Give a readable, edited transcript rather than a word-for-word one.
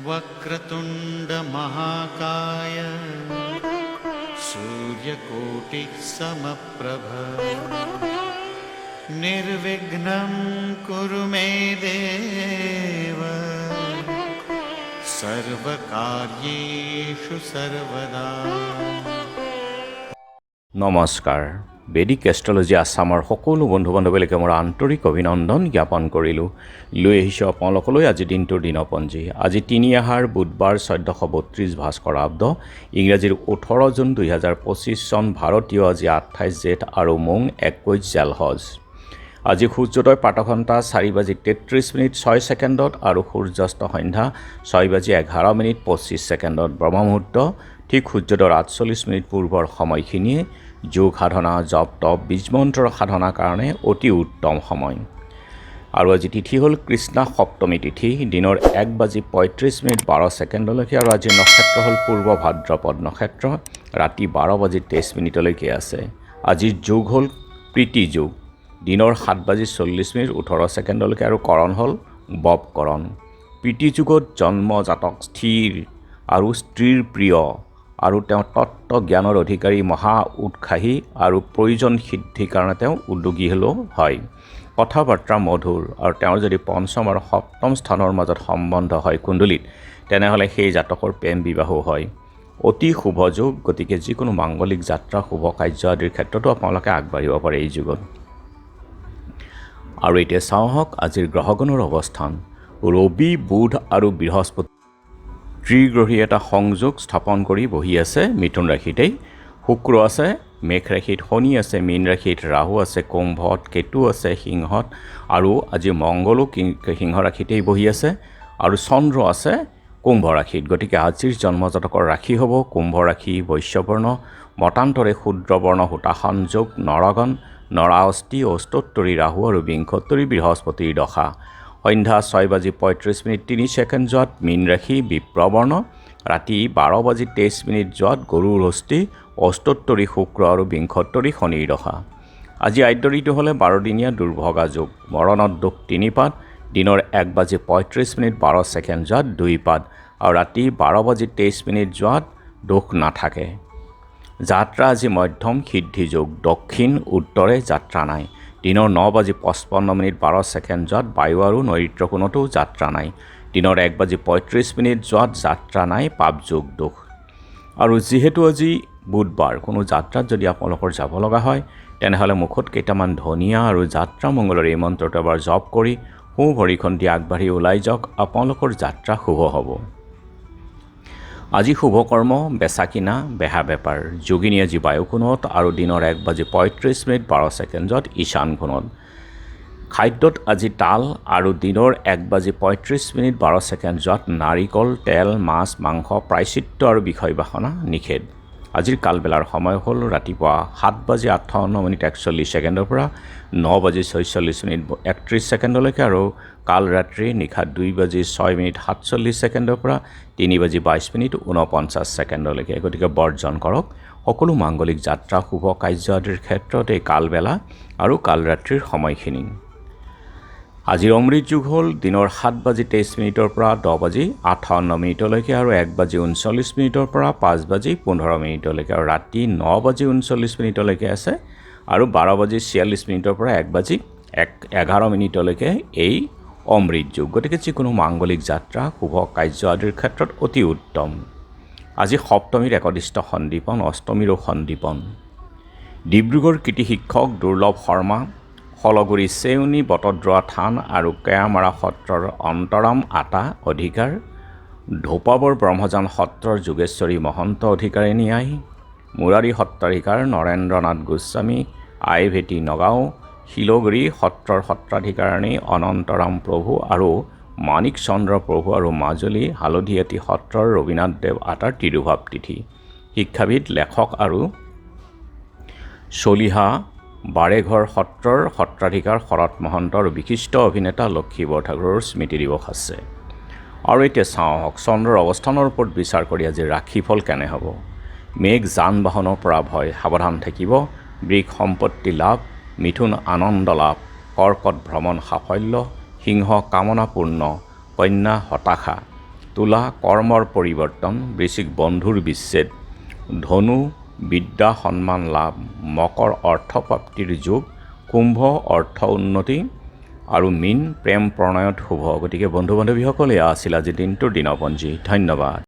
वक्रतुंड महाकाय सूर्यकोटिः समप्रभ निर्विघ्नं कुरु मे देव सर्वकार्येषु सर्वदा। নমস্কাৰ। বেদিক এষ্ট্ৰলজি আছামৰ সকলো বন্ধু বান্ধৱীলৈকে মোৰ আন্তৰিক অভিনন্দন জ্ঞাপন কৰিলোঁ। লৈ আহিছোঁ আপোনালোকলৈ আজি দিনটোৰ দিনপঞ্জী। আজি ৩ আহাৰ বুধবাৰ ১৪৩২ ভাস্কৰ আব্দ, ইংৰাজীৰ ১৮ জুন ২০২৫ চন, ভাৰতীয় আজি ২৮ জেঠ আৰু মোং ২১ জেলহজ। আজি সূৰ্যোদয় প্ৰাতঃঘণ্টা ৪:৩৩:৬ আৰু সূৰ্যাস্ত সন্ধ্যা ৬:১১:২৫। ব্ৰহ্মমুহূৰ্ত ঠিক সূৰ্যোদয়ৰ ৪৮ পূৰ্বৰ সময়খিনিয়ে যোগ সাধনা, জপ তপ, বীজমন্ত্ৰৰ সাধনাৰ কাৰণে অতি উত্তম সময়। আৰু আজি তিথি হ'ল কৃষ্ণা সপ্তমী তিথি, দিনৰ ১:৩৫:১২ আৰু আজিৰ নক্ষত্ৰ হ'ল পূৰ্ব ভাদ্ৰপদ নক্ষত্ৰ, ৰাতি ১২:২৩ আছে। আজিৰ যোগ হ'ল প্ৰীতি যোগ, দিনৰ ৭:৪০:১৮ আৰু কৰণ হ'ল ববকৰণ। প্ৰীতি যুগত জন্ম জাতক স্থিৰ আৰু স্ত্ৰীৰ প্ৰিয় আৰু তেওঁ তত্ত্ব জ্ঞানৰ অধিকাৰী, মহা উৎসাহী আৰু প্ৰয়োজন সিদ্ধিৰ কাৰণে তেওঁ উদ্যোগী হ'লেও হয়। কথা বাৰ্তা মধুৰ আৰু তেওঁৰ যদি পঞ্চম আৰু সপ্তম স্থানৰ মাজত সম্বন্ধ হয় কুণ্ডলীত, তেনেহ'লে সেই জাতকৰ প্ৰেম বিবাহো হয়। অতি শুভ যোগ, গতিকে যিকোনো মাংগলিক যাত্ৰা, শুভ কাৰ্য আদিৰ ক্ষেত্ৰতো আপোনালোকে আগবাঢ়িব পাৰে এই যুগত। আৰু এতিয়া চাওঁ হওক আজিৰ গ্ৰহগণৰ অৱস্থান। ৰবি, বুধ আৰু বৃহস্পতি ত্ৰিগ্ৰহী এটা সংযোগ স্থাপন কৰি বহি আছে মিথুন ৰাশিতেই। শুক্ৰ আছে মেঘ ৰাশিত, শনি আছে মীন ৰাশিত, ৰাহু আছে কুম্ভত, কেতু আছে সিংহত আৰু আজি মংগলো সিংহ ৰাশিতেই বহি আছে আৰু চন্দ্ৰ আছে কুম্ভ ৰাশিত। গতিকে আজিৰ জন্মজাতকৰ ৰাশি হ'ব কুম্ভ ৰাশি, বৈশ্যবৰ্ণ, মতান্তৰে শূদ্ৰবৰ্ণ, হুতাসন যোগ, নৰগণ, নৰাঅষ্টি, অষ্টোত্তৰী ৰাহু আৰু বিংশোত্তৰী বৃহস্পতিৰ দশা। সন্ধ্যা ৬:৩৫:৩ যোৱাত মীন ৰাশি, বিপ্ৰবৰ্ণ, ৰাতি ১২:২৩ যোৱাত গৰুৰ হস্তি, অষ্টোত্তৰী শুক্ৰ আৰু বিংশোত্তৰী শনিৰ দশা। আজি আদ্যঋতু হ'লে ১২দিনীয়া দুৰ্ভগা যোগ, মৰণত দুখ ৩ পাত, দিনৰ ১:৩৫:১২ যোৱাত ২ পাত আৰু ৰাতি ১২:২৩ যোৱাত দুখ নাথাকে। যাত্ৰা আজি মধ্যম সিদ্ধি যোগ, দক্ষিণ উত্তৰে যাত্ৰা নাই, দিনৰ ৯:৫৫:১২ যোৱাত বায়ু আৰু নৈಋত্য কোণতো যাত্ৰা নাই, দিনৰ ১:৩৫ যোৱাত যাত্ৰা নাই, পাপ যোগ দোষ। আৰু যিহেতু আজি বুধবাৰ, কোনো যাত্ৰাত যদি আপোনালোকৰ যাব লগা হয়, তেনেহ'লে মুখত কেইটামান ধনিয়া আৰু যাত্ৰা মংগলৰ এই মন্ত্ৰটো এবাৰ জপ কৰি সোঁ ভৰিখন দি আগবাঢ়ি ওলাই যাওক, আপোনালোকৰ যাত্ৰা শুভ হ'ব। আজি শুভ কৰ্ম বেচা কিনা, বেহা বেপাৰ। যোগিনী আজি বায়ুকোণত আৰু দিনৰ ১:৩৫:১২ ঈশান কোণত। খাদ্যত আজি তাল আৰু দিনৰ ১:৩৫:১২ যোৱাত নাৰিকল, তেল, মাছ, মাংস, প্ৰায়চিত্ৰ আৰু বিষয় বাসনা নিষেধ। আজিৰ কালবেলাৰ সময় হ'ল ৰাতিপুৱা ৭:৫৮:৪১ পৰা ৯:৪৬:৩১ আৰু কাল ৰাত্ৰি নিশা ২:০৬:৪৭ পৰা ৩:২২:৪৯। গতিকে বৰ্জন কৰক সকলো মাংগলিক যাত্ৰা, শুভ কাৰ্য আদিৰ ক্ষেত্ৰত এই কালবেলা আৰু কাল ৰাত্ৰিৰ সময়খিনি। আজিৰ অমৃত যুগ হ'ল দিনৰ ৭:২৩ পৰা ১০:৫৮ আৰু ১:৩৯ পৰা ৫:১৫ আৰু ৰাতি ৯:৩৯ আছে আৰু ১২:৪৬ পৰা ১:১১ এই অমৃত যুগ। গতিকে যিকোনো মাংগলিক যাত্ৰা, শুভ কাৰ্য আদিৰ ক্ষেত্ৰত অতি উত্তম। আজি সপ্তমীৰ একদিষ্ট সন্দীপন, অষ্টমীৰো সন্দীপন। ডিব্ৰুগড় কৃতি শিক্ষক দুৰ্লভ শৰ্মা, শলগুৰি চেউনী বটদ্ৰৱা থান আৰু কেয়ামাৰা সত্ৰৰ অন্তৰাম আটা অধিকাৰ, ধোপাবৰ ব্ৰহ্মজান সত্ৰৰ যোগেশ্বৰী মহন্ত অধিকাৰিণী আই, মুৰাৰী সত্ৰাধিকাৰ নৰেন্দ্ৰ নাথ গোস্বামী, আইভেটি নগাঁও, শিলগুৰি সত্ৰৰ সত্ৰাধিকাৰিণী অনন্তৰাম প্ৰভু আৰু মাণিক চন্দ্ৰ প্ৰভু আৰু মাজুলী হালধিয়াতী সত্ৰৰ ৰবীনাথ দেৱ আটাৰ তিৰুভাৱ তিথি। শিক্ষাবিদ, লেখক আৰু চলিহা বাৰেঘৰ সত্ৰৰ সত্ৰাধিকাৰ শৰৎ মহন্ত আৰু বিশিষ্ট অভিনেতা লক্ষী বৰঠাকুৰৰ স্মৃতি দিৱস আছে। আৰু এতিয়া চাওঁ হওক চন্দ্ৰৰ অৱস্থানৰ ওপৰত বিচাৰ কৰি আজি ৰাশিফল কেনে হ'ব। মেঘ যান বাহনৰ পৰা ভয় সাৱধান থাকিব। বৃষ সম্পত্তি লাভ, মিথুন আনন্দ লাভ, কৰ্কট ভ্ৰমণ সাফল্য, সিংহ কামনাপূৰ্ণ, কন্যা হতাশা, তুলা কৰ্মৰ পৰিৱৰ্তন, বৃশ্চিক বন্ধুৰ বিচ্ছেদ, ধনু বিদ্যা সন্মান লাভ, মকৰ অৰ্থপ্ৰাপ্তিৰ যোগ, কুম্ভ অৰ্থ উন্নতি আৰু মীন প্ৰেম প্ৰণয়ত শুভ। গতিকে বন্ধু বান্ধৱীসকল, এয়া আছিল আজি দিনটোৰ দিনপঞ্জী। ধন্যবাদ।